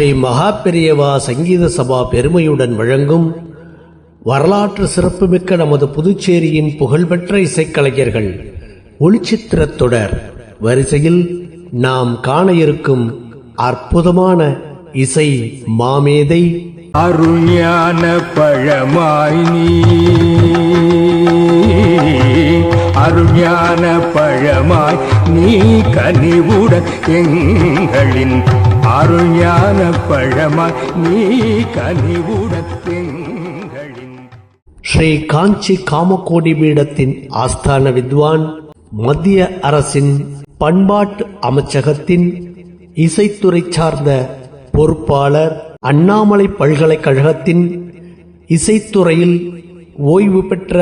ஸ்ரீ மகாபெரியவா சங்கீத சபா பெருமையுடன் வழங்கும் வரலாற்று சிறப்புமிக்க நமது புதுச்சேரியின் புகழ்பெற்ற இசைக்கலைஞர்கள் ஒளிச்சித்திரத் தொடர் வரிசையில் நாம் காண இருக்கும் அற்புதமான இசை மாமேதை அருஞான பழமாய் நீ, அருஞான பழமாய் நீ கனிவுடன் எங்களின் அருஞான பழமாய் நீ கனிவுடன் எங்களின். ஸ்ரீ காஞ்சி காமகோடி பீடத்தின் ஆஸ்தான வித்வான், மத்திய அரசின் பண்பாட்டு அமைச்சகத்தின் இசைத்துறை சார்ந்த பொறுப்பாளர், அண்ணாமலை பல்கலைக்கழகத்தின் இசைத்துறையில் ஓய்வு பெற்ற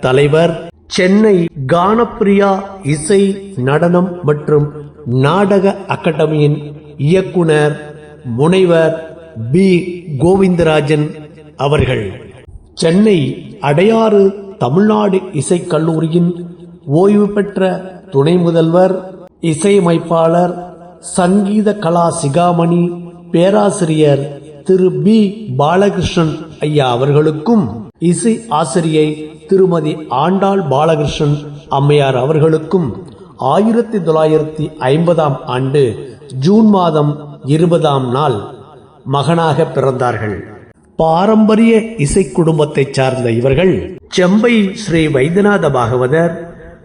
தலைவர், சென்னை கானப்பிரியா இசை நடனம் மற்றும் நாடக அகாடமியின் இயக்குனர் முனைவர் பி. கோவிந்தராஜன் அவர்கள், சென்னை அடையாறு தமிழ்நாடு இசைக்கல்லூரியின் ஓய்வு பெற்ற துணை முதல்வர், இசையமைப்பாளர், சங்கீத கலா சிகாமணி பேராசிரியர் திரு பி. பாலகிருஷ்ணன் ஐயா அவர்களுக்கும், இசை ஆசிரியை திருமதி ஆண்டாள் பாலகிருஷ்ணன் அம்மையார் அவர்களுக்கும் 1950 ஆண்டு ஜூன் மாதம் 20 நாள் மகனாக பிறந்தார்கள். பாரம்பரிய இசை குடும்பத்தை சார்ந்த இவர்கள் செம்பை ஸ்ரீ வைத்தியநாத பாகவதர்,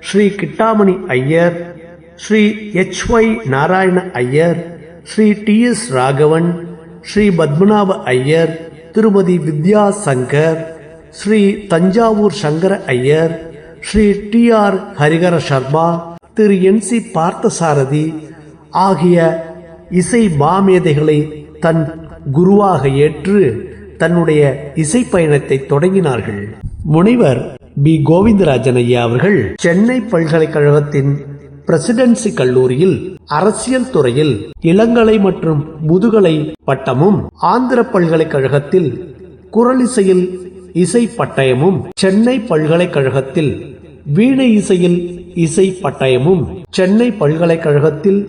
ஸ்ரீ கிட்டாமணி ஐயர், ஸ்ரீ HY நாராயண ஐயர், ஸ்ரீ TS ராகவன், ஸ்ரீ பத்மநாப ஐயர், திருமதி வித்யா சங்கர், ஸ்ரீ தஞ்சாவூர் சங்கர ஐயர், ஸ்ரீ TR ஹரிகர சர்மா, திரு NC பார்த்தசாரதி ஆகிய இசை மாமேதைகளை தன் குருவாக ஏற்று தன்னுடைய இசை பயணத்தை தொடங்கினார்கள். முனைவர் பி. கோவிந்தராஜன் ஐயா அவர்கள் சென்னை பல்கலைக்கழகத்தின் பிரசிடென்சி கல்லூரியில் அரசியல் துறையில் இளங்கலை மற்றும் முதுகலை பட்டமும், ஆந்திர பல்கலைக்கழகத்தில் குரலிசையில் இசை பட்டயமும், சென்னை பல்கலைக்கழகத்தில் வீணை இசையில் இசை பட்டயமும், சென்னை பல்கலைக்கழகத்தில்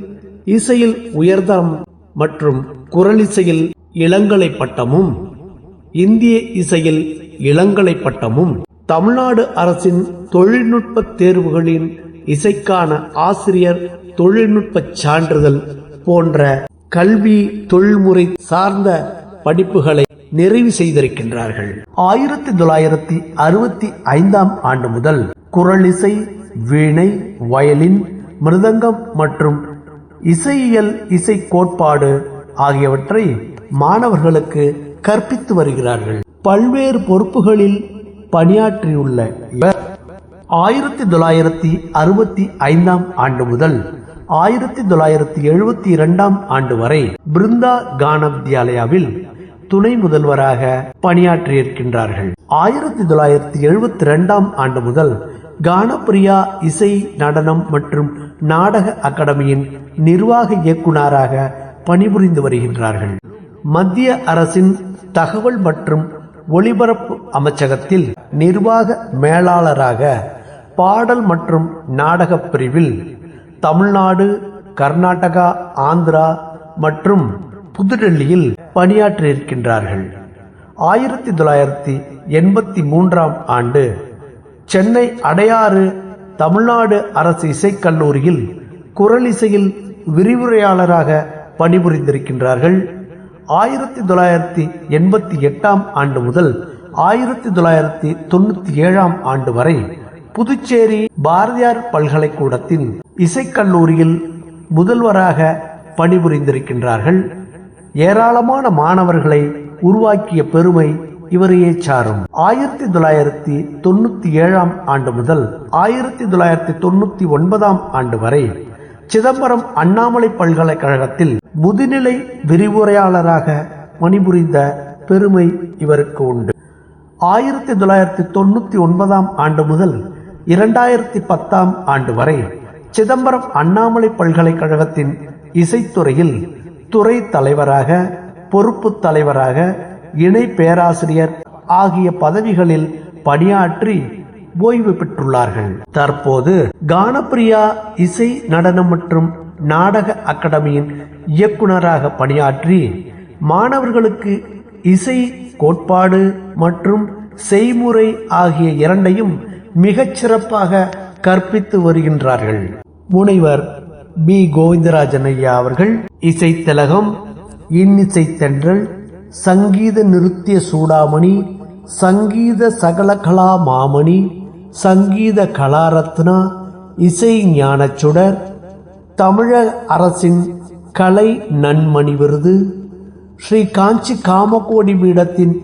இசையில் உயர்தரம் மற்றும் குரலிசையில் இளங்கலை பட்டமும், இந்திய இசையில் இளங்கலை பட்டமும், தமிழ்நாடு அரசின் தொழில்நுட்ப தேர்வுகளின் இசைக்கான ஆசிரியர் தொழில்நுட்ப சான்றிதழ் போன்ற கல்வி தொழில்முறை சார்ந்த படிப்புகளை நிறைவு செய்திருக்கின்றார்கள். 1965 ஆண்டு முதல் குரலிசை, வீணை, வயலின், மிருதங்கம் மற்றும் இசையியல் இசை கோட்பாடு ஆகியவற்றை மாணவர்களுக்கு கற்பித்து வருகிறார்கள். பல்வேறு பொறுப்புகளில் பணியாற்றியுள்ள இவர் 1965 ஆண்டு முதல் 1972 ஆண்டு வரை பிருந்தா கான வித்யாலயாவில் துணை முதல்வராக பணியாற்றியிருக்கின்றார்கள். 1972 ஆண்டு முதல் கானப்பிரியா இசை நடனம் மற்றும் நாடக அகாடமியின் நிர்வாக இயக்குநராக பணிபுரிந்து வருகின்றார்கள். மத்திய அரசின் தகவல் மற்றும் ஒலிபரப்பு அமைச்சகத்தில் நிர்வாக மேலாளராக பாடல் மற்றும் நாடக பிரிவில் தமிழ்நாடு, கர்நாடகா, ஆந்திரா மற்றும் புதுடெல்லியில் பணியாற்றியிருக்கின்றார்கள். 1983 ஆண்டு சென்னை அடையாறு தமிழ்நாடு அரசு இசைக்கல்லூரியில் குரலிசையில் விரிவுரையாளராக பணிபுரிந்திருக்கின்றார்கள். 1988 ஆண்டு முதல் 1997 ஆண்டு வரை புதுச்சேரி பாரதியார் பல்கலைக்கூடத்தின் இசைக்கல்லூரியில் முதல்வராக பணிபுரிந்திருக்கின்றார்கள். ஏராளமான மாணவர்களை உருவாக்கிய பெருமை இவரையே சாரும். 1997 ஆண்டு முதல் 1999 ஆண்டு வரை சிதம்பரம் அண்ணாமலை பல்கலைக்கழகத்தில் முதுநிலை விரிவுரையாளராக பணிபுரிந்த பெருமை இவருக்கு உண்டு. 1999 ஆண்டு முதல் 2010 ஆண்டு வரை சிதம்பரம் அண்ணாமலை பல்கலைக்கழகத்தின் இசைத்துறையில் துறை தலைவராக, பொறுப்பு தலைவராக, இணை பேராசிரியர் ஆகிய பதவிகளில் பணியாற்றி ஓய்வு பெற்றுள்ளார்கள். தற்போது கானப்பிரியா இசை நடனம் மற்றும் நாடக அகாடமியின் இயக்குநராக பணியாற்றி மாணவர்களுக்கு இசை கோட்பாடு மற்றும் செய்முறை ஆகிய இரண்டையும் மிகச்சிறப்பாக கற்பித்து வருகின்றார்கள். முனைவர் பி. கோவிந்தராஜன் ஐயா அவர்கள் இசைத்திலகம், இன்னிசை தென்றல், சங்கீத நிருத்திய சூடாமணி, சங்கீத சகலகலா மாமணி, சங்கீத கலாரத்னா, இசை ஞானச்சுடர், தமிழக அரசின் கலை நன்மணி விருது, ஸ்ரீ காஞ்சி காமகோடி பீடத்தின்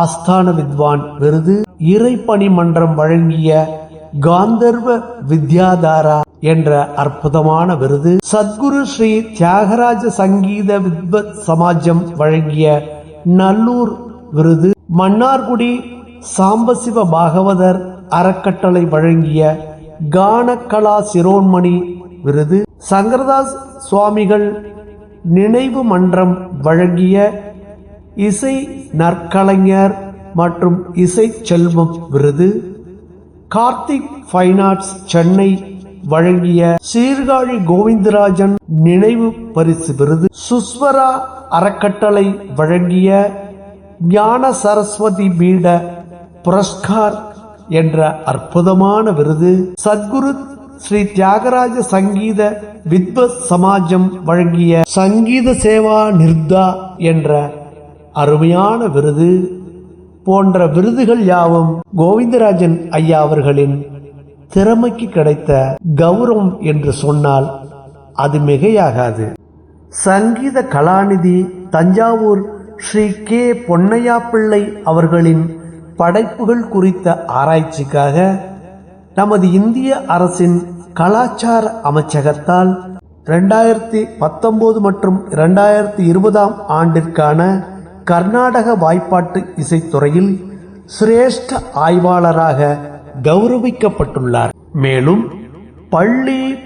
ஆஸ்தான வித்வான் விருது, இறைப்பணி மன்றம் வழங்கிய காந்தர்வ வித்யாதாரா என்ற அற்புதமான விருது, சத்குரு ஸ்ரீ தியாகராஜ சங்கீத வித்வத் சமாஜம் வழங்கிய நல்லூர் விருது, மன்னார்குடி சாம்பசிவ பாகவதர் அறக்கட்டளை வழங்கிய கானகலா சிரோன்மணி விருது, சங்கரதாஸ் சுவாமிகள் நினைவு மன்றம் வழங்கிய இசை நற்கலைஞர் மற்றும் இசை செல்வம் விருது, கார்த்திக் ஃபைன் ஆர்ட்ஸ் சென்னை வழங்கிய சீர்காழி கோவிந்தராஜன் நினைவு பரிசு விருது, சுஸ்வரா அறக்கட்டளை வழங்கிய ஞான சரஸ்வதி பீட புரஸ்கார் என்ற அற்புதமான விருது, சத்குரு ஸ்ரீ தியாகராஜ சங்கீத வித்வத் சமாஜம் வழங்கிய சங்கீத சேவா நிர்தா என்ற அருமையான விருது போன்ற விருதுகள் யாவும் கோவிந்தராஜன் ஐயா அவர்களின் திறமைக்கு கிடைத்த கௌரவம் என்று சொன்னால் அது மிகையாகாது. சங்கீத கலாநிதி தஞ்சாவூர் ஸ்ரீ கே. பொன்னையா பிள்ளை அவர்களின் படைப்புகள் குறித்த ஆராய்ச்சிக்காக நமது இந்திய அரசின் கலாச்சார அமைச்சகத்தால் 2019 மற்றும் 2020 ஆண்டிற்கான கர்நாடக வாய்ப்பாட்டு இசைத்துறையில் சிரேஷ்ட ஆய்வாளராக கௌரவிக்கப்பட்டுள்ளார். மேலும்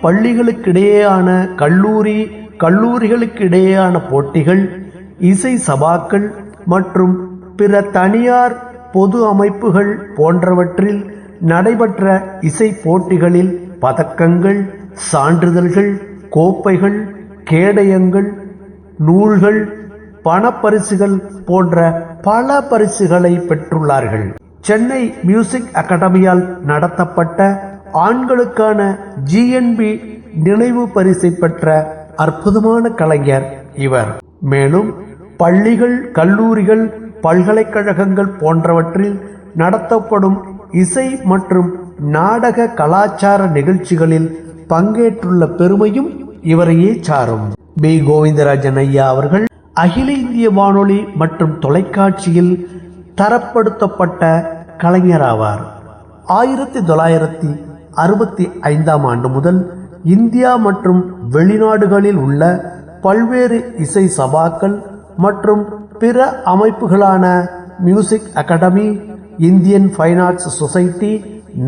பள்ளிகளுக்கிடையேயான கல்லூரிகளுக்கிடையேயான போட்டிகள், இசை சபாக்கள் மற்றும் பிற தனியார் பொது அமைப்புகள் போன்றவற்றில் நடைபெற்ற இசை போட்டிகளில் பதக்கங்கள், சான்றிதழ்கள், கோப்பைகள், கேடயங்கள், நூல்கள், பணப்பரிசுகள் போன்ற பல பரிசுகளை பெற்றுள்ளார்கள். சென்னை மியூசிக் அகாடமியால் நடத்தப்பட்ட ஆண்களுக்கான GNB நினைவு பரிசை பெற்ற அற்புதமான கலைஞர் இவர். மேலும் பள்ளிகள், கல்லூரிகள், பல்கலைக்கழகங்கள் போன்றவற்றில் நடத்தப்படும் இசை மற்றும் நாடக கலாச்சார நிகழ்ச்சிகளில் பங்கேற்றுள்ள பெருமையும் இவரையே சாரும். பி. கோவிந்தராஜன் ஐயா அவர்கள் அகில இந்திய வானொலி மற்றும் தொலைக்காட்சியில் தரப்படுத்தப்பட்ட கலைஞராவார். 1965 ஆண்டு முதல் இந்தியா மற்றும் வெளிநாடுகளில் உள்ள பல்வேறு இசை சபாக்கள் மற்றும் பிற அமைப்புகளான music academy, Indian fine arts society,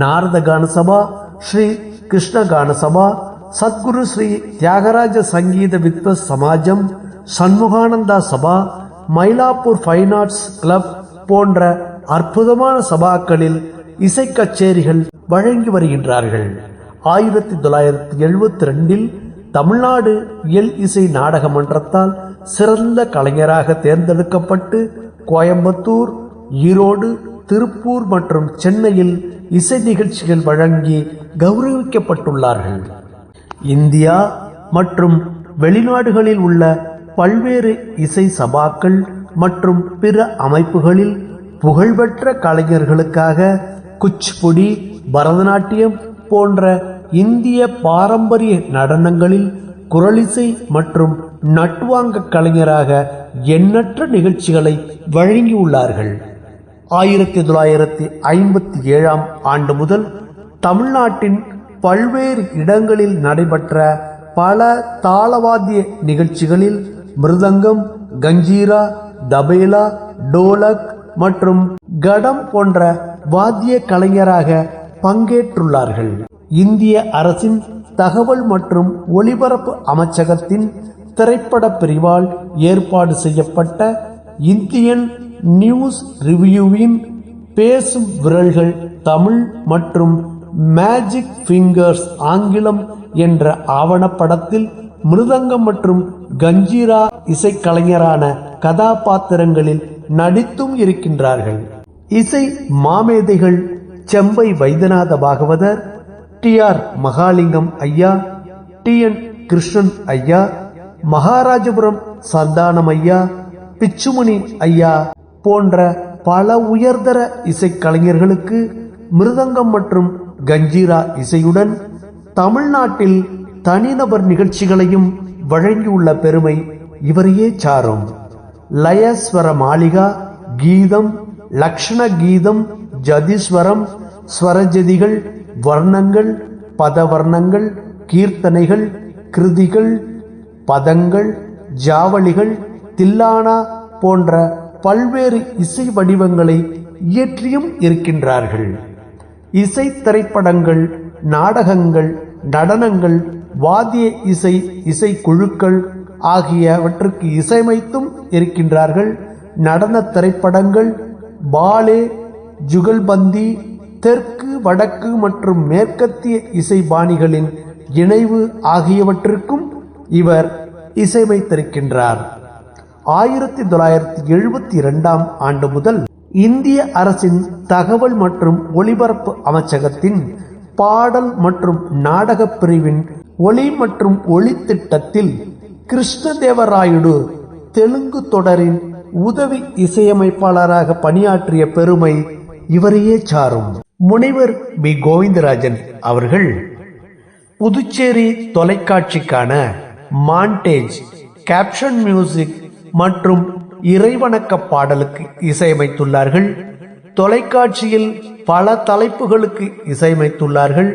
Narada Gana Sabha, Sri Krishna கான சபா, சத்குரு ஸ்ரீ தியாகராஜ சங்கீத வித்வத் சமாஜம், சண்முகானந்தா சபா, மயிலாப்பூர் ஃபைன் ஆர்ட்ஸ் கிளப் போன்ற அற்புதமான சபாக்களில் இசை கச்சேரிகள் வழங்கி வருகின்றார்கள். 1972 தமிழ்நாடு இயல் இசை நாடக மன்றத்தால் சிறந்த கலைஞராக தேர்ந்தெடுக்கப்பட்டு கோயம்புத்தூர், ஈரோடு, திருப்பூர் மற்றும் சென்னையில் இசை நிகழ்ச்சிகள் வழங்கி கௌரவிக்கப்பட்டுள்ளார்கள். இந்தியா மற்றும் வெளிநாடுகளில் உள்ள பல்வேறு இசை சபாக்கள் மற்றும் பிற அமைப்புகளில் புகழ்பெற்ற கலைஞர்களுக்காக குச்சிப்புடி, பரதநாட்டியம் போன்ற இந்திய பாரம்பரிய நடனங்களில் குரலிசை மற்றும் நட்டுவாங்க கலைஞராக எண்ணற்ற நிகழ்ச்சிகளை வழங்கியுள்ளார்கள். 1957 ஆண்டு முதல் தமிழ்நாட்டின் பல்வேறு இடங்களில் நடைபெற்ற பல தாளவாத்திய நிகழ்ச்சிகளில் மிருதங்கம், கஞ்சீரா, தபேலா, டோலக் மற்றும் கடம் போன்ற வாத்திய கலைஞராக பங்கேற்றுள்ளார்கள். இந்திய அரசின் தகவல் மற்றும் ஒலிபரப்பு அமைச்சகத்தின் திரைப்பட பிரிவால் ஏற்பாடு செய்யப்பட்ட இந்தியன் நியூஸ் ரிவ்யூவின் பேசும் விரல்கள் தமிழ் மற்றும் மேஜிக் ஃபிங்கர்ஸ் ஆங்கிலம் என்ற ஆவணப்படத்தில் மிருதங்கம் மற்றும் கஞ்சீரா இசைக்கலைஞரான கதாபாத்திரங்களில் நடித்தும் இருக்கின்றார்கள். இசை மாமேதைகள் செம்பை வைத்தியநாத பாகவதர், டி.ஆர். மகாலிங்கம் ஐயா, டி.என். கிருஷ்ணன் ஐயா, மகாராஜபுரம் சந்தானம் ஐயா, பிச்சுமணி ஐயா போன்ற பல உயர்தர இசைக்கலைஞர்களுக்கு மிருதங்கம் மற்றும் கஞ்சீரா இசையுடன் தமிழ்நாட்டில் தனிநபர் நிகழ்ச்சிகளையும் வழங்கியுள்ள பெருமை இவரையே சாரும். லயஸ்வர மாளிகா, கீதம், லக்ஷண கீதம், ஜதிஸ்வரம், ஸ்வரஜதிகள், வர்ணங்கள், பதவர்ணங்கள், கீர்த்தனைகள், கிருதிகள், பதங்கள், ஜாவளிகள், தில்லானா போன்ற பல்வேறு இசை வடிவங்களை இயற்றியும் இருக்கின்றார்கள். இசை திரைப்படங்கள், நாடகங்கள், நடனங்கள், வாத்திய இசை இசைக்குழுக்கள் ஆகியவற்றுக்கு இசையமைத்தும் இருக்கின்றார்கள். நடன திரைப்படங்கள், பாலே, ஜுகல்பந்தி, தெற்கு, வடக்கு மற்றும் மேற்கத்திய இசை பாணிகளின் இணைவு ஆகியவற்றுக்கும் இவர் இசையமைத்திருக்கின்றார். 1972 ஆண்டு முதல் இந்திய அரசின் தகவல் மற்றும் ஒலிபரப்பு அமைச்சகத்தின் பாடல் மற்றும் நாடக பிரிவின் ஒலி மற்றும் ஒளி திட்டத்தில் கிருஷ்ணதேவராயுடு தெலுங்கு தொடரின் உதவி இசையமைப்பாளராக பணியாற்றிய பெருமை இவரையே சாரும். முனைவர் பி. கோவிந்தராஜன் அவர்கள் புதுச்சேரி தொலைக்காட்சிக்கான மாண்டேஜ், கேப்ஷன் மியூசிக் மற்றும் இறைவணக்க பாடலுக்கு இசையமைத்துள்ளார்கள். தொலைக்காட்சியில் பல தலைப்புகளுக்கு இசையமைத்துள்ளார்கள்.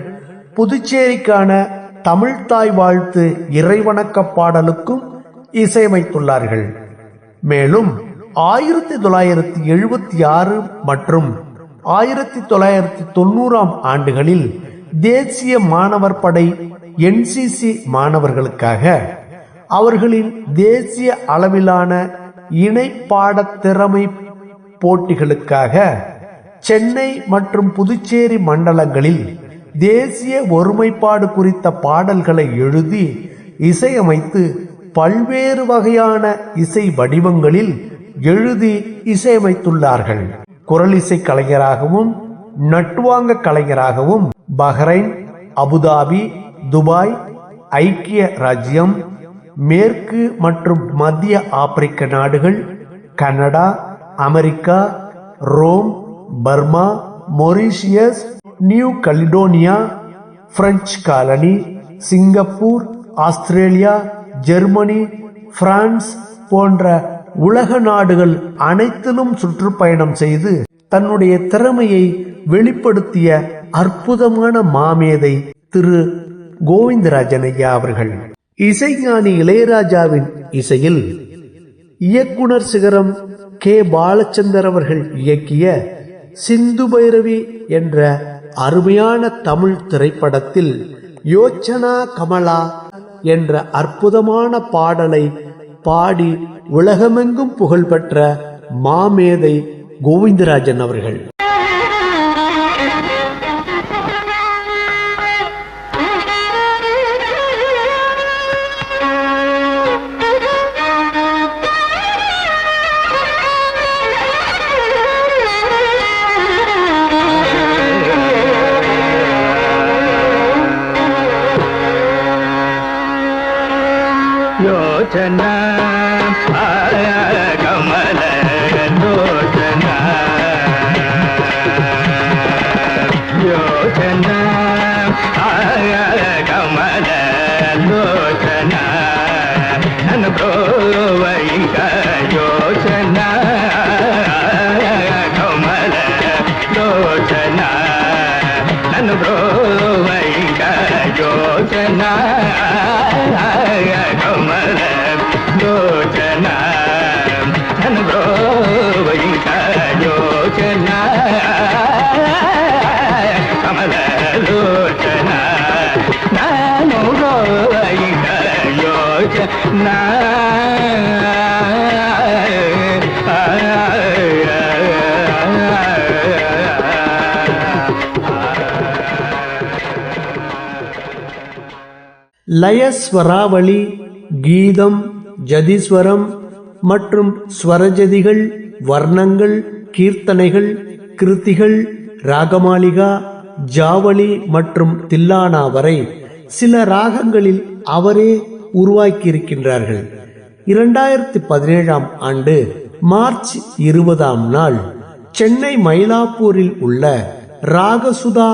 புதுச்சேரிக்கான தமிழ்தாய் வாழ்த்து இறைவணக்க பாடலுக்கும் இசையமைத்துள்ளார்கள். மேலும் 1976 மற்றும் 1990 ஆண்டுகளில் தேசிய மாணவர் படை NCC மாணவர்களுக்காக அவர்களின் தேசிய அளவிலான இணை பாடத் திறமை போட்டிகளுக்காக சென்னை மற்றும் புதுச்சேரி மண்டலங்களில் தேசிய ஒருமைப்பாடு குறித்த பாடல்களை எழுதி இசையமைத்து பல்வேறு வகையான இசை வடிவங்களில் எழுதி இசையமைத்துள்ளார்கள். குரலிசை கலைஞராகவும் நட்டுவாங்க கலைஞராகவும் பஹ்ரைன், அபுதாபி, துபாய், ஐக்கிய ராஜ்யம், மேற்கு மற்றும் மத்திய ஆப்பிரிக்க நாடுகள், Canada, America, Rome, Burma, Mauritius, New Caledonia, French colony, Singapore, Australia, Germany, France போன்ற உலக நாடுகள் அனைத்திலும் சுற்றுப்பயணம் செய்து தன்னுடைய திறமையை வெளிப்படுத்திய அற்புதமான மாமேதை திரு கோவிந்தராஜன் ஐயா அவர்கள். இசைஞானி இளையராஜாவின் இசையில் இயக்குனர் சிகரம் கே. பாலச்சந்தர் அவர்கள் இயக்கிய சிந்து பைரவி என்ற அருமையான தமிழ் திரைப்படத்தில் யோச்சனா கமலா என்ற அற்புதமான பாடலை பாடி உலகமெங்கும் புகழ்பெற்ற மாமேதை கோவிந்தராஜன் அவர்கள். யோசனா கமல யோசனா யோசனா கமல யோசனா நன் ப்ரோவைங்க யோசனா கமல யோசனா நன் ப்ரோவைங்க யோசனா கமல யோசனா லயஸ்வராவளி, கீதம், ஜதிஸ்வரம் மற்றும் ஸ்வரஜதிகள், வர்ணங்கள், கீர்த்தனைகள், கிருத்திகள், ராகமாலிகா, ஜாவளி மற்றும் தில்லானா வரை சில ராகங்களில் அவரே உருவாக்கியிருக்கின்றார்கள். 2017 ஆண்டு மார்ச் 20 சென்னை மயிலாப்பூரில் உள்ள ராகசுதா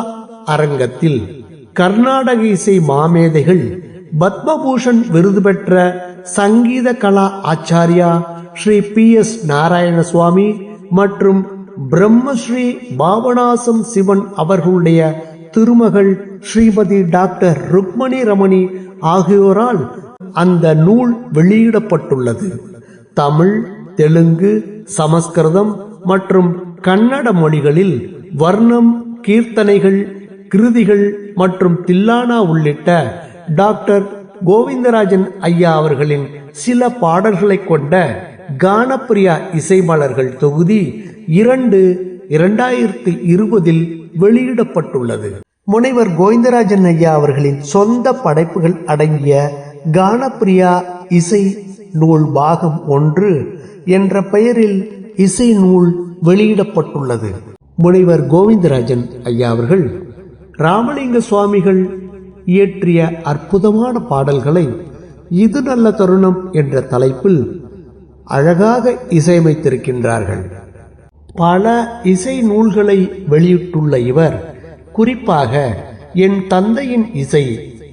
அரங்கத்தில் கர்நாடக இசை மாமேதைகள், பத்மபூஷன் விருது பெற்ற சங்கீத கலா ஆச்சாரியா ஸ்ரீ PS நாராயணசுவாமி மற்றும் பிரம்மஸ்ரீ பாபநாசம் சிவன் அவர்களுடைய திருமகள் ஸ்ரீமதி டாக்டர் ருக்மணி ரமணி ஆகியோரால் அந்த நூல் வெளியிடப்பட்டுள்ளது. தமிழ், தெலுங்கு, சமஸ்கிருதம் மற்றும் கன்னட மொழிகளில் வர்ணம், கீர்த்தனைகள், கிருதிகள் மற்றும் தில்லானா உள்ளிட்ட டாக்டர் கோவிந்தராஜன் ஐயா அவர்களின் சில பாடல்களை கொண்ட கானப்பிரியா இசைமலர்கள் தொகுதி 2 2020 வெளியிடப்பட்டுள்ளது. முனைவர் கோவிந்தராஜன் ஐயா அவர்களின் சொந்த படைப்புகள் அடங்கிய கானப்பிரியா இசை நூல் பாகம் 1 என்ற பெயரில் இசை நூல் வெளியிடப்பட்டுள்ளது. முனைவர் கோவிந்தராஜன் ஐயா அவர்கள் ராமலிங்க சுவாமிகள் இயற்றிய அற்புதமான பாடல்களை இது நல்ல தருணம் என்ற தலைப்பில் அழகாக இசையமைத்திருக்கின்றார்கள். பல இசை நூல்களை வெளியிட்டுள்ள இவர் குறிப்பாக என் தந்தையின்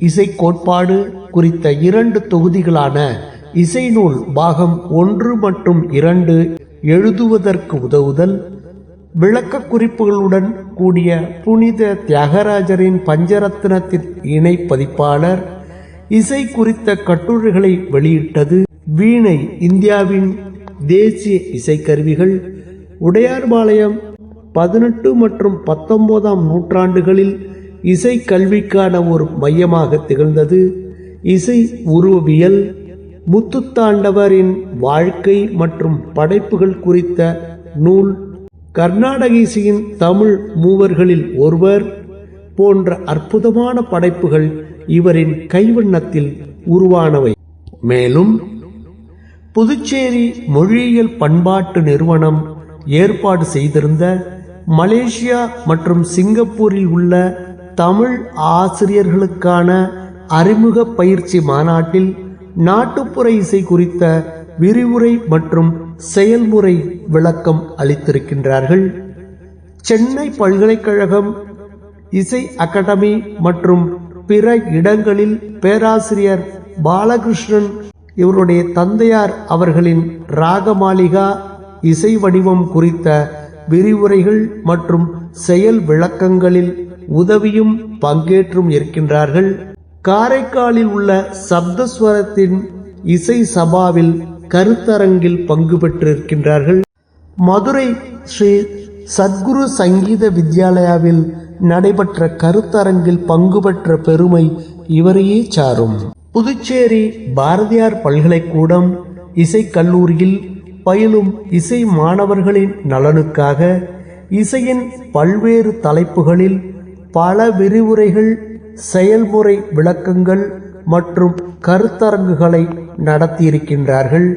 இசை கோட்பாடு குறித்த 2 தொகுதிகளான இசை நூல் பாகம் 1 மற்றும் 2 எழுதுவதற்கு உதவுதல், விளக்க குறிப்புகளுடன் கூடிய புனித தியாகராஜரின் பஞ்சரத்னத்தின் இணை பதிப்பாளர், இசை குறித்த கட்டுரைகளை வெளியிட்டது, வீணை இந்தியாவின் தேசிய இசைக்கருவிகள், உடையார்பாளையம் 18 மற்றும் 19ஆம் நூற்றாண்டுகளில் இசை கல்விக்கான ஒரு மையமாக திகழ்ந்தது, இசை உருவவியல், முத்துத்தாண்டவரின் வாழ்க்கை மற்றும் படைப்புகள் குறித்த நூல், கர்நாடக இசையின் தமிழ் மூவர்களில் ஒருவர் போன்ற அற்புதமான படைப்புகள் இவரின் கைவண்ணத்தில் உருவானவை. மேலும் புதுச்சேரி மொழியியல் பண்பாட்டு நிறுவனம் ஏற்பாடு செய்திருந்த மலேசியா மற்றும் சிங்கப்பூரில் உள்ள தமிழ் ஆசிரியர்களுக்கான அறிமுக பயிற்சி மாநாட்டில் நாட்டுப்புற இசை குறித்த விரிவுரை மற்றும் செயல்முறை விளக்கம் அளித்திருக்கின்றார்கள். சென்னை பல்கலைக்கழகம், இசை அகாடமி மற்றும் பிற இடங்களில் பேராசிரியர் பாலகிருஷ்ணன் இவருடைய தந்தையார் அவர்களின் ராகமாலிகா இசை வடிவம் குறித்த விரிவுரைகள் மற்றும் செயல் விளக்கங்களில் உதவியும் பங்கேற்றும் இருக்கின்றார்கள். காரைக்காலில் உள்ள சப்தஸ்வரத்தின் இசை சபாவில் கருத்தரங்கில் பங்கு பெற்றிருக்கின்றார்கள். மதுரை ஸ்ரீ சத்குரு சங்கீத வித்யாலயாவில் நடைபெற்ற கருத்தரங்கில் பங்கு பெற்ற பெருமை இவரையே சாரும். புதுச்சேரி பாரதியார் பல்கலைக்கூடம் இசைக்கல்லூரியில் பயிலும் இசை மாணவர்களின் நலனுக்காக இசையின் பல்வேறு தலைப்புகளில் பல விரிவுரைகள், செயல்முறை விளக்கங்கள் மற்றும் கருத்தரங்குகளை நடத்தியிருக்கின்றார்கள்.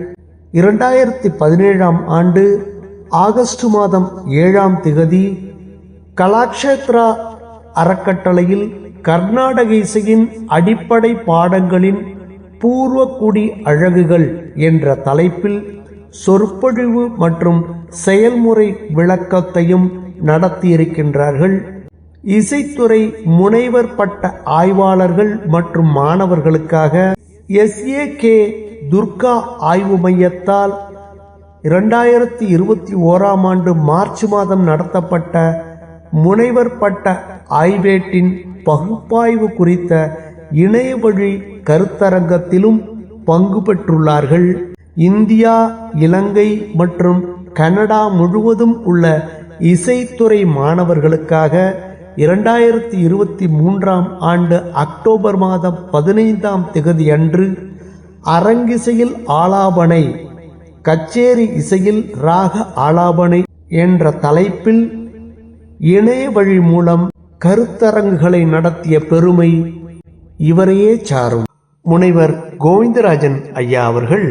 2017 ஆண்டு ஆகஸ்ட் மாதம் 7 கலாக்ஷேத்ரா அறக்கட்டளையில் கர்நாடக இசையின் அடிப்படை பாடங்களின் பூர்வக்குடி அழகுகள் என்ற தலைப்பில் சொற்பொழிவு மற்றும் செயல்முறை விளக்கத்தையும் நடத்தியிருக்கின்றார்கள். இசைத்துறை முனைவர் பட்ட ஆய்வாளர்கள் மற்றும் மாணவர்களுக்காக SAK துர்கா ஆய்வு மையத்தால் 2021 ஆண்டு மார்ச் மாதம் நடத்தப்பட்ட முனைவர் பட்ட ஆய்வேட்டின் பகுப்பாய்வு குறித்த இணையவழி கருத்தரங்கத்திலும் பங்கு பெற்றுள்ளார்கள். இந்தியா, இலங்கை மற்றும் கனடா முழுவதும் உள்ள இசைத்துறை மாணவர்களுக்காக 2023 ஆண்டு அக்டோபர் மாதம் 15 அன்று அரங்கிசையில் ஆலாபனை, கச்சேரி இசையில் ராக ஆலாபனை என்ற தலைப்பில் இணைய வழி மூலம் கருத்தரங்குகளை நடத்திய பெருமை இவரையே சாரும். முனைவர் கோவிந்தராஜன் ஐயா அவர்கள்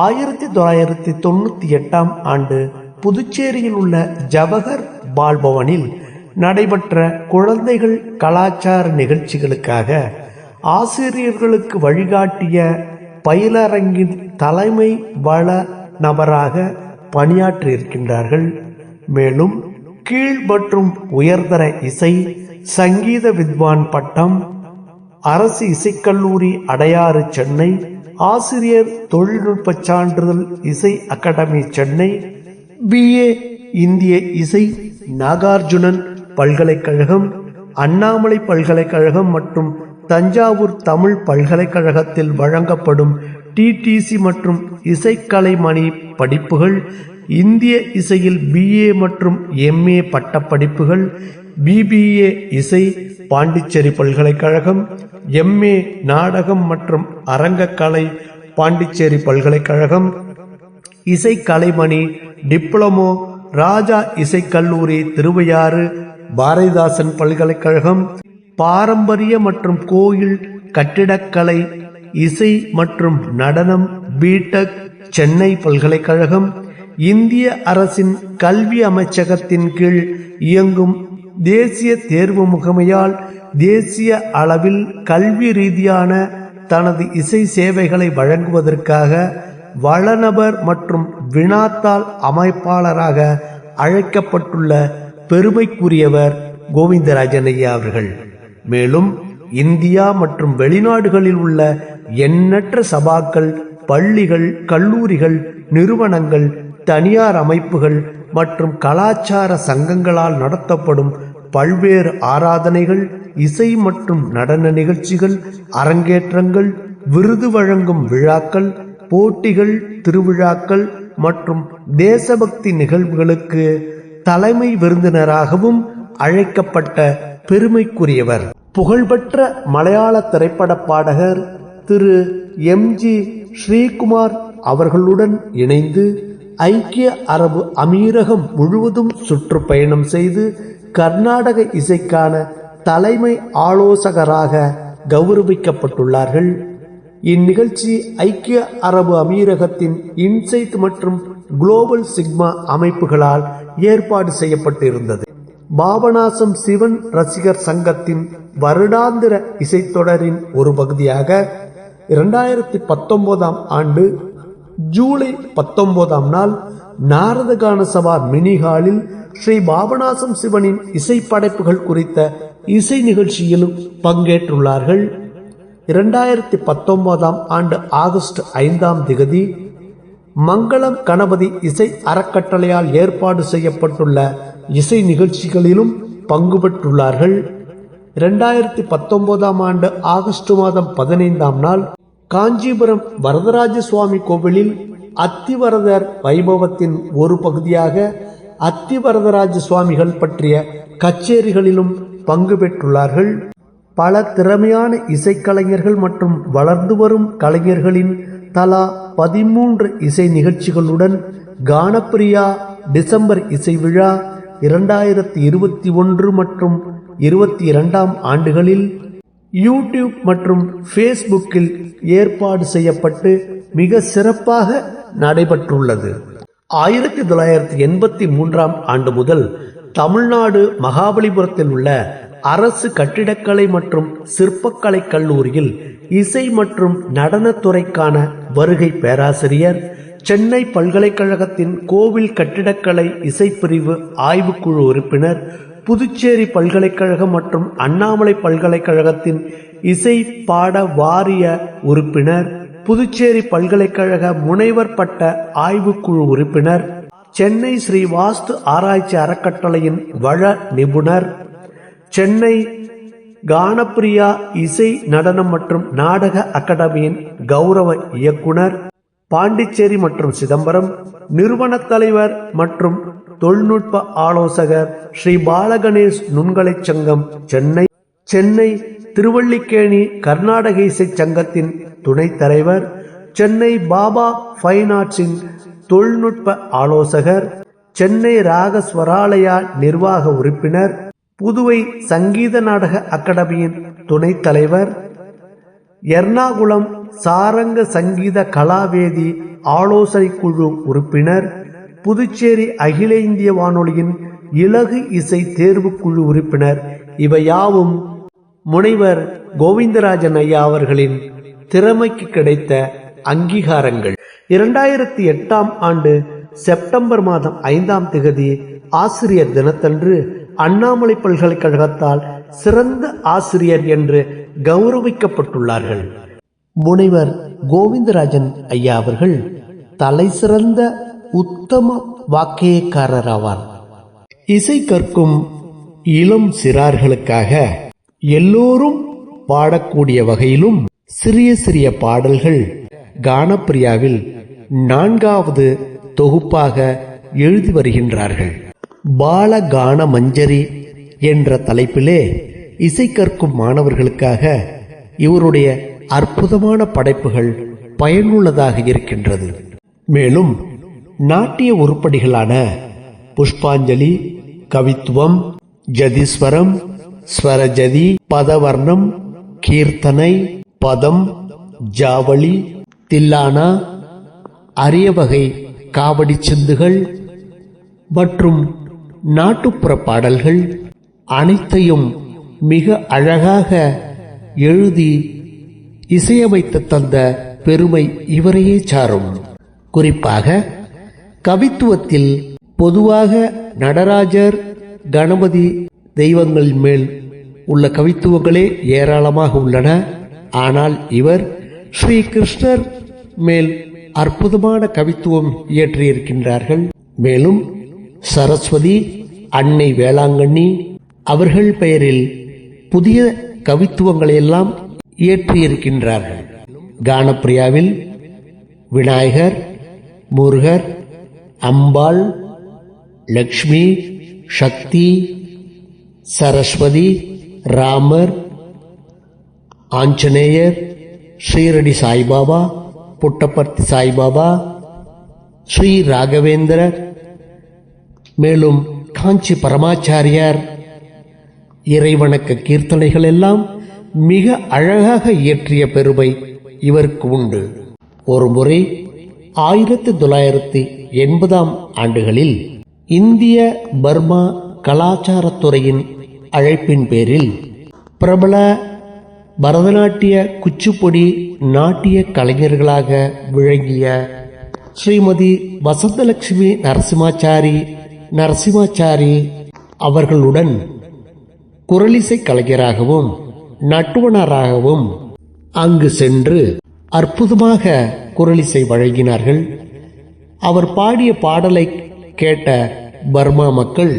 1998ஆம் ஆண்டு புதுச்சேரியில் உள்ள ஜவஹர் பால்பவனில் நடைபெற்ற குழந்தைகள் கலாச்சார நிகழ்ச்சிகளுக்காக ஆசிரியர்களுக்கு வழிகாட்டிய பயிலரங்கின் தலைமை வள நபராக பணியாற்றியிருக்கின்றார்கள். மேலும் கீழ் மற்றும் உயர்தர இசை சங்கீத வித்வான் பட்டம், அரசு இசைக்கல்லூரி அடையாறு சென்னை, ஆசிரியர் தொழில்நுட்ப சான்றிதழ் இசை அகாடமி சென்னை, BA இந்திய இசை நாகார்ஜுனன் பல்கலைக்கழகம், அண்ணாமலை பல்கலைக்கழகம் மற்றும் தஞ்சாவூர் தமிழ் பல்கலைக்கழகத்தில் வழங்கப்படும் TTC மற்றும் இசைக்கலைமணி படிப்புகள், இந்திய இசையில் BA மற்றும் MA பட்டப்படிப்புகள், BBA இசை பாண்டிச்சேரி பல்கலைக்கழகம், MA நாடகம் மற்றும் அரங்கக்கலை பாண்டிச்சேரி பல்கலைக்கழகம், இசைக்கலைமணி டிப்ளமோ ராஜா இசைக்கல்லூரி திருவையாறு பாரதிதாசன் பல்கலைக்கழகம், பாரம்பரிய மற்றும் கோயில் கட்டிடக்கலை இசை மற்றும் நடனம் BTech சென்னை பல்கலைக்கழகம், இந்திய அரசின் கல்வி அமைச்சகத்தின் கீழ் இயங்கும் தேசிய தேர்வு முகமையால் தேசிய அளவில் கல்வி ரீதியான தனது இசை சேவைகளை வழங்குவதற்காக வளநபர் மற்றும் வினாத்தாள் அமைப்பாளராக அழைக்கப்பட்டுள்ள பெருமைக்குரியவர் கோவிந்தராஜன் ஐயா அவர்கள். மேலும் இந்தியா மற்றும் வெளிநாடுகளில் உள்ள எண்ணற்ற சபாக்கள், பள்ளிகள், கல்லூரிகள், நிறுவனங்கள், தனியார் அமைப்புகள் மற்றும் கலாச்சார சங்கங்களால் நடத்தப்படும் பல்வேறு ஆராதனைகள், இசை மற்றும் நடன நிகழ்ச்சிகள், அரங்கேற்றங்கள், விருது வழங்கும் விழாக்கள், போட்டிகள், திருவிழாக்கள் மற்றும் தேசபக்தி நிகழ்வுகளுக்கு தலைமை விருந்தினராகவும் அழைக்கப்பட்ட பெருமைக்குரியவர். புகழ்பெற்ற மலையாள திரைப்பட பாடகர் திரு MG ஸ்ரீகுமார் அவர்களுடன் இணைந்து ஐக்கிய அரபு அமீரகம் முழுவதும் சுற்றுப்பயணம் செய்து கர்நாடக இசைக்கான தலைமை ஆலோசகராக கௌரவிக்கப்பட்டுள்ளார்கள். இந்நிகழ்ச்சி ஐக்கிய அரபு அமீரகத்தின் இன்சைட் மற்றும் குளோபல் சிக்மா அமைப்புகளால் ஏற்பாடு செய்யப்பட்டிருந்தது. பாபநாசம் சிவன் ரசிகர் சங்கத்தின் வருடாந்திர இசைத்தொடரின் ஒரு பகுதியாக 2019ஆம் ஆண்டு ஜூலை 19ஆம் நாள் நாரதகான சபா மினிஹாலில் ஸ்ரீ பாபநாசம் சிவனின் இசை படைப்புகள் குறித்த இசை நிகழ்ச்சியிலும் பங்கேற்றுள்ளார்கள். 2019ஆம் ஆண்டு ஆகஸ்ட் 5ஆம் திகதி மங்களம் கணபதி இசை அறக்கட்டளையால் ஏற்பாடு செய்யப்பட்டுள்ள இசை நிகழ்ச்சிகளிலும் பங்கு பெற்றுள்ளார்கள். 2019ஆம் ஆண்டு ஆகஸ்ட் மாதம் 15ஆம் நாள் காஞ்சிபுரம் வரதராஜ சுவாமி கோவிலில் அத்திவரதர் வைபவத்தின் ஒரு பகுதியாக அத்திவரதராஜ சுவாமிகள் பற்றிய கச்சேரிகளிலும் பங்கு பெற்றுள்ளார்கள். பல திறமையான இசைக்கலைஞர்கள் மற்றும் வளர்ந்து வரும் கலைஞர்களின் தலா 13 இசை நிகழ்ச்சிகளுடன் கானப்பிரியா டிசம்பர் இசை விழா 2021 மற்றும் 22ஆம் ஆண்டுகளில் யூடியூப் மற்றும் ஃபேஸ்புக்கில் ஏற்பாடு செய்யப்பட்டு மிக சிறப்பாக நடைபெற்றுள்ளது. 1983ஆம் ஆண்டு முதல் தமிழ்நாடு மகாபலிபுரத்தில் உள்ள அரசு கட்டிடக்கலை மற்றும் சிற்பக்கலை கல்லூரியில் இசை மற்றும் நடனத்துறைக்கான வருகை பேராசிரியர், சென்னை பல்கலைக்கழகத்தின் கோவில் கட்டிடக்கலை இசைப்பிரிவு ஆய்வுக்குழு உறுப்பினர், புதுச்சேரி பல்கலைக்கழகம் மற்றும் அண்ணாமலை பல்கலைக்கழகத்தின் இசை பாட வாரிய உறுப்பினர், புதுச்சேரி பல்கலைக்கழக முனைவர் பட்ட ஆய்வுக்குழு உறுப்பினர், சென்னை ஸ்ரீ வாஸ்து ஆராய்ச்சி அறக்கட்டளையின் வள நிபுணர், சென்னை கானப்பிரியா இசை நடனம் மற்றும் நாடக அகாடமியின் கௌரவ இயக்குனர், பாண்டிச்சேரி மற்றும் சிதம்பரம் நிறுவன தலைவர் மற்றும் தொழில்நுட்ப ஆலோசகர், ஸ்ரீ பாலகணேஷ் நுண்கலை சங்கம் சென்னை, சென்னை திருவல்லிக்கேணி கர்நாடக இசை சங்கத்தின் துணைத் தலைவர், சென்னை பாபா ஃபைன் ஆர்ட்ஸின் தொழில்நுட்ப ஆலோசகர், சென்னை ராகஸ்வராலயா நிர்வாக உறுப்பினர், புதுவை சங்கீத நாடக அகாடமியின் துணைத் தலைவர், எர்ணாகுளம் சாரங்க சங்கீத கலாவேதி ஆலோசனை குழு உறுப்பினர், புதுச்சேரி அகில இந்திய வானொலியின் இலகு இசை தேர்வுக்குழு உறுப்பினர். இவையாவும் முனைவர் கோவிந்தராஜன் ஐயா அவர்களின் திறமைக்கு கிடைத்த அங்கீகாரங்கள். 2008ஆம் ஆண்டு செப்டம்பர் மாதம் 5ஆம் தேதி ஆசிரியர் தினத்தன்று அண்ணாமலை பல்கலைக்கழகத்தால் சிறந்த ஆசிரியர் என்று கௌரவிக்கப்பட்டுள்ளார்கள். முனைவர் கோவிந்தராஜன் ஐயா அவர்கள் தலை சிறந்த உத்தம வாக்கியக்காரர் ஆவார். இசை கற்கும் இளம் சிறார்களுக்காக எல்லோரும் பாடக்கூடிய வகையிலும் சிறிய சிறிய பாடல்கள் கானப்பிரியாவில் 4வது தொகுப்பாக எழுதி வருகின்றார்கள். பாலகான மஞ்சரி என்ற தலைப்பிலே இசை கற்கும் மாணவர்களுக்காக இவருடைய அற்புதமான படைப்புகள் பயனுள்ளதாக இருக்கின்றது. மேலும் நாட்டிய உருப்படிகளான புஷ்பாஞ்சலி, கவித்துவம், ஜதீஸ்வரம், ஸ்வரஜதி, பதவர்ணம், கீர்த்தனை, பதம், ஜாவளி, தில்லானா, அரிய வகை காவடி சிந்துகள் மற்றும் நாட்டுப்புற பாடல்கள் அனைத்தையும் மிக அழகாக எழுதி இசையமைத்து தந்த பெருமை இவரையே சாரும். குறிப்பாக கவித்துவத்தில் பொதுவாக நடராஜர், கணபதி தெய்வங்களின் மேல் உள்ள கவித்துவங்களே ஏராளமாக உள்ளன. ஆனால் இவர் ஸ்ரீ கிருஷ்ணர் மேல் அற்புதமான கவித்துவம் இயற்றியிருக்கின்றார்கள். மேலும் சரஸ்வதி, அன்னை வேளாங்கண்ணி அவர்கள் பெயரில் புதிய கவித்துவங்களை எல்லாம் இயற்றியிருக்கின்றார்கள். கானப்பிரியாவில் விநாயகர், முருகர், அம்பாள், லக்ஷ்மி, சக்தி, சரஸ்வதி, ராமர், ஆஞ்சநேயர், ஸ்ரீரடி சாய்பாபா, புட்டபர்த்தி சாய்பாபா, ஸ்ரீ ராகவேந்திரர், மேலும் காஞ்சி பரமாச்சாரியார் இறைவணக்க கீர்த்தனைகள் எல்லாம் மிக அழகாக இயற்றிய பெருமை இவருக்கு உண்டு. ஒரு முறை 1980ஆம் ஆண்டுகளில் இந்திய பர்மா கலாச்சாரத்துறையின் அழைப்பின் பேரில் பிரபல பரதநாட்டிய, குச்சிப்புடி நாட்டிய கலைஞர்களாக விளங்கிய ஸ்ரீமதி வசந்தலட்சுமி நரசிம்மாச்சாரி அவர்களுடன் குரலிசை கலைஞராகவும் நட்டுவனராகவும் அங்கு சென்று அற்புதமாக குரலிசை வழங்கினார்கள். அவர் பாடிய பாடலை கேட்ட பர்மா மக்கள்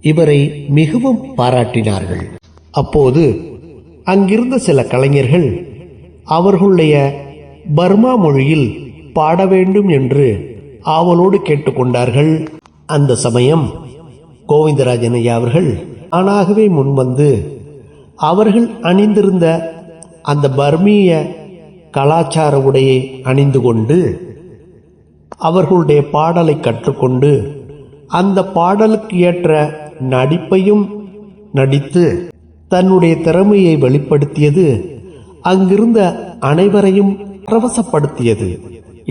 இவரை மிகவும் பாராட்டினார்கள். அப்போது அங்கிருந்த சில கலைஞர்கள் அவர்களுடைய பர்மா மொழியில் பாட வேண்டும் என்று ஆவலோடு கேட்டுக்கொண்டார்கள். அந்த சமயம் கோவிந்தராஜன் ஐயா அவர்கள் தானாகவே முன்வந்து அவர்கள் அணிந்திருந்த அந்த பர்மிய கலாச்சார உடையை அணிந்து கொண்டு அவர்களுடைய பாடலை கற்றுக்கொண்டு அந்த பாடலுக்கு ஏற்ற நடிப்பையும் நடித்து தன்னுடைய திறமையை வெளிப்படுத்தியது அங்கிருந்த அனைவரையும் பரவசப்படுத்தியது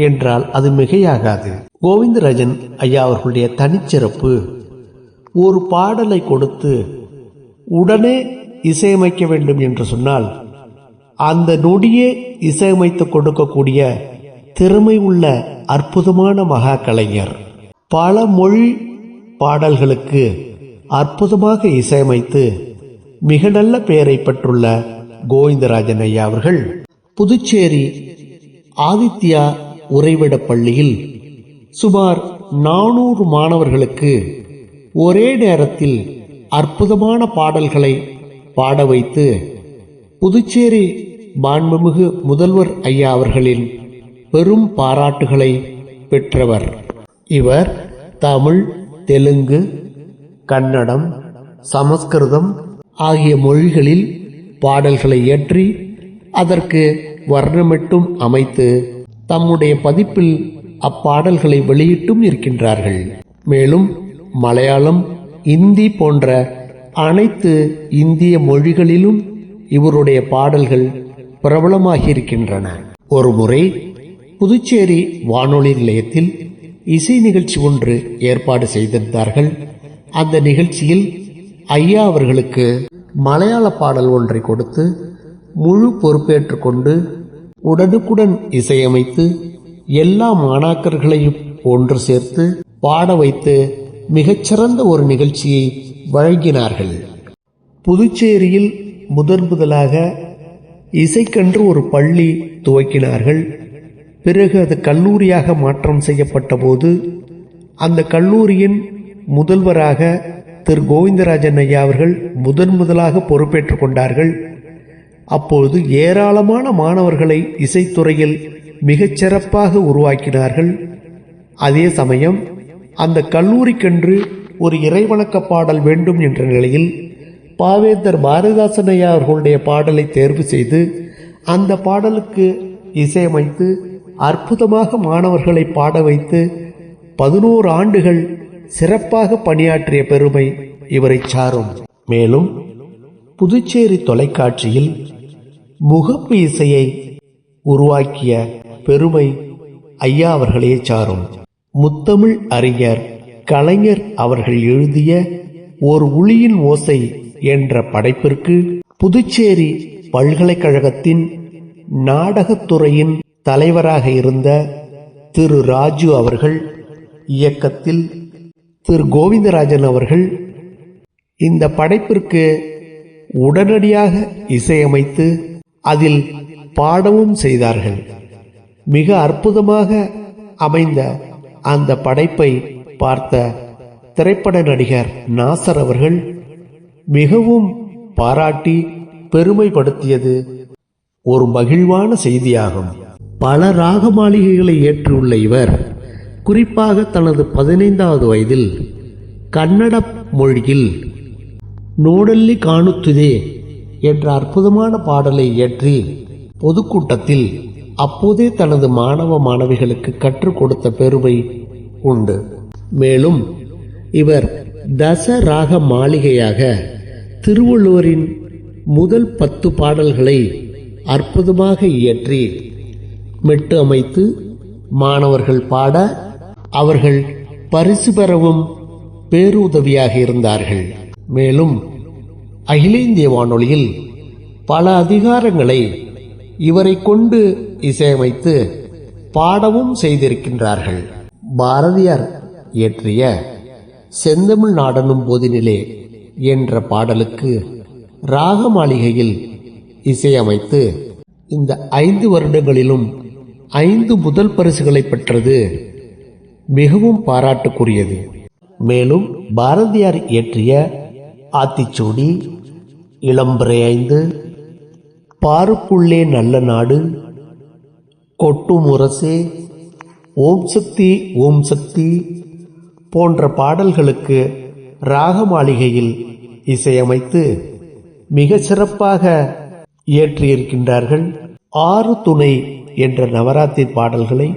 என்றால் அது மிகையாகாது. கோவிந்தராஜன் ஐயா அவர்களுடைய தனிச்சிறப்பு, ஒரு பாடலை கொடுத்து உடனே இசையமைக்க வேண்டும் என்று சொன்னால் அந்த நொடியே இசையமைத்து கொடுக்கக்கூடிய திறமை உள்ள அற்புதமான மகா கலைஞர். பல மொழி பாடல்களுக்கு அற்புதமாக இசையமைத்து மிக நல்ல பெயரை பெற்றுள்ள கோவிந்தராஜன் ஐயா அவர்கள் புதுச்சேரி ஆதித்யா உறைவிட பள்ளியில் சுமார் 400 மாணவர்களுக்கு ஒரே நேரத்தில் அற்புதமான பாடல்களை பாட வைத்து புதுச்சேரி மாண்புமிகு முதல்வர் ஐயா அவர்களின் பெரும் பாராட்டுகளை பெற்றவர். இவர் தமிழ், தெலுங்கு, கன்னடம், சமஸ்கிருதம் ஆகிய மொழிகளில் பாடல்களை இயற்றி அதற்கு வர்ணமிட்டும் அமைத்து தம்முடைய பதிப்பில் அப்பாடல்களை வெளியிட்டும் இருக்கின்றார்கள். மேலும் மலையாளம், இந்தி போன்ற அனைத்து இந்திய மொழிகளிலும் இவருடைய பாடல்கள் பிரபலமாகியிருக்கின்றன. ஒருமுறை புதுச்சேரி வானொலி நிலையத்தில் இசை நிகழ்ச்சி ஒன்று ஏற்பாடு செய்திருந்தார்கள். அந்த நிகழ்ச்சியில் ஐயா அவர்களுக்கு மலையாள பாடல் ஒன்றை கொடுத்து முழு பொறுப்பேற்றுக் கொண்டு உடனுக்குடன் இசையமைத்து எல்லா மாணாக்கர்களையும் ஒன்று சேர்த்து பாட வைத்து மிகச்சிறந்த ஒரு நிகழ்ச்சியை வழங்கினார்கள். புதுச்சேரியில் முதலாக இசைக்கென்று ஒரு பள்ளி துவக்கினார்கள். பிறகு அது கல்லூரியாக மாற்றம் செய்யப்பட்ட போது அந்த கல்லூரியின் முதல்வராக திரு கோவிந்தராஜன் ஐயா அவர்கள் முதலாக பொறுப்பேற்றுக் கொண்டார்கள். அப்போது ஏராளமான மாணவர்களை இசைத்துறையில் மிகச்சிறப்பாக உருவாக்கினார்கள். அதே சமயம் அந்த கல்லூரிக்கென்று ஒரு இறைவணக்க பாடல் வேண்டும் என்ற நிலையில் பாவேந்தர் பாரதிதாசன் ஐயா அவர்களுடைய பாடலை தேர்வு செய்து அந்த பாடலுக்கு இசையமைத்து அற்புதமாக மாணவர்களை பாட வைத்து 11 ஆண்டுகள் சிறப்பாக பணியாற்றிய பெருமை இவரை சாரும். மேலும் புதுச்சேரி தொலைக்காட்சியில் முகப்பு இசையை உருவாக்கிய பெருமை ஐயா அவர்களே சாரும். முத்தமிழ் அறிஞர் கலைஞர் அவர்கள் எழுதிய ஒரு உளியின் ஓசை என்ற படைப்பிற்கு புதுச்சேரி பல்கலைக்கழகத்தின் நாடகத்துறையின் தலைவராக இருந்த திரு ராஜு அவர்கள் இயக்கத்தில் திரு கோவிந்தராஜன் அவர்கள் இந்த படைப்பிற்கு உடனடியாக இசையமைத்து அதில் பாடவும் செய்தார்கள். மிக அற்புதமாக அமைந்த அந்த படைப்பை பார்த்த திரைப்பட நடிகர் நாசர் அவர்கள் மிகவும் பாராட்டி பெருமைப்படுத்தியது ஒரு மகிழ்வான செய்தியாகும். பல ராக மாளிகைகளை ஏற்றியுள்ள இவர் குறிப்பாக தனது 15வது வயதில் கன்னட மொழியில் நோடல்லி காணுத்துதே என்ற அற்புதமான பாடலை இயற்றி பொதுக்கூட்டத்தில் அப்போதே தனது மாணவ மாணவிகளுக்கு கற்றுக் கொடுத்த பெருமை உண்டு. மேலும் இவர் தச ராக மாளிகையாக திருவள்ளுவரின் முதல் 10 பாடல்களை அற்புதமாக இயற்றி மெட்டு அமைத்து மாணவர்கள் பாட அவர்கள் பரிசு பெறவும் பேருதவியாக இருந்தார்கள். மேலும் அகில இந்திய வானொலியில் பல அதிகாரங்களை இவரை கொண்டு இசையமைத்து பாடவும் செய்திருக்கின்றார்கள். பாரதியார் இயற்றிய செந்தமிழ் நாடனும் போதினிலே என்ற பாடலுக்கு ராக மாளிகையில் இசையமைத்து இந்த 5 வருடங்களிலும் 5 முதல் பரிசுகளை பெற்றது மிகவும் பாராட்டுக்குரியது. மேலும் பாரதியார் இயற்றிய ஆத்திச்சூடி, இளம்பிறை 5, பாருக்குள்ளே நல்ல நாடு, கொட்டு முரசே, ஓம் சக்தி ஓம் சக்தி போன்ற பாடல்களுக்கு ராக மாளிகையில் இசையமைத்து மிக சிறப்பாக இயற்றியிருக்கின்றார்கள். 6 துணை என்ற நவராத்திரி பாடல்களை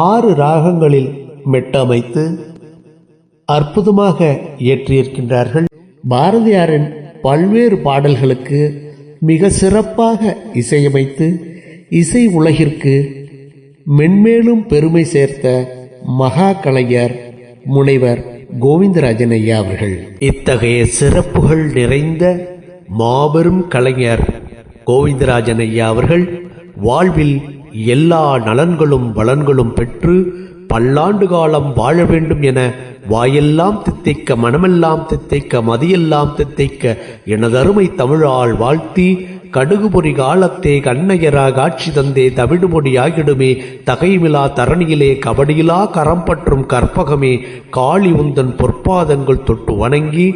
6 ராகங்களில் மெட்டமைத்து அற்புதமாக இயற்றியிருக்கின்றார்கள். பாரதியாரின் பல்வேறு பாடல்களுக்கு மிக சிறப்பாக இசையமைத்து இசை உலகிற்கு மென்மேலும் பெருமை சேர்த்த மகா கலைஞர் முனைவர் கோவிந்தராஜன் ஐயா அவர்கள். இத்தகைய சிறப்புகள் நிறைந்த மாபெரும் கலைஞர் கோவிந்தராஜன் ஐயா அவர்கள் வாழ்வில் எல்லா நலன்களும் வளன்களும் பெற்று பல்லாண்டு காலம் வாழ வேண்டும் என வாயெல்லாம் தித்தைக்க மனமெல்லாம் தித்தைக்க மதியெல்லாம் தித்தைக்க எனதருமை தமிழால் வாழ்த்தி கடுகுபொறி காலத்தே கண்ணையரா காட்சி தந்தே தவிடுபொடி ஆகிடுமே தகைமிலா தரணியிலே கபடியிலா கரம் பற்றும் கற்பகமே காளி உந்தன் பொற்பாதங்கள் தொட்டு வணங்கி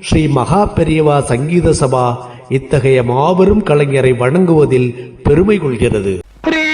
ஸ்ரீ மகா பெரியவா சங்கீத சபா இத்தகைய மாபெரும் கலைஞரை வணங்குவதில் பெருமை கொள்கிறது. சரி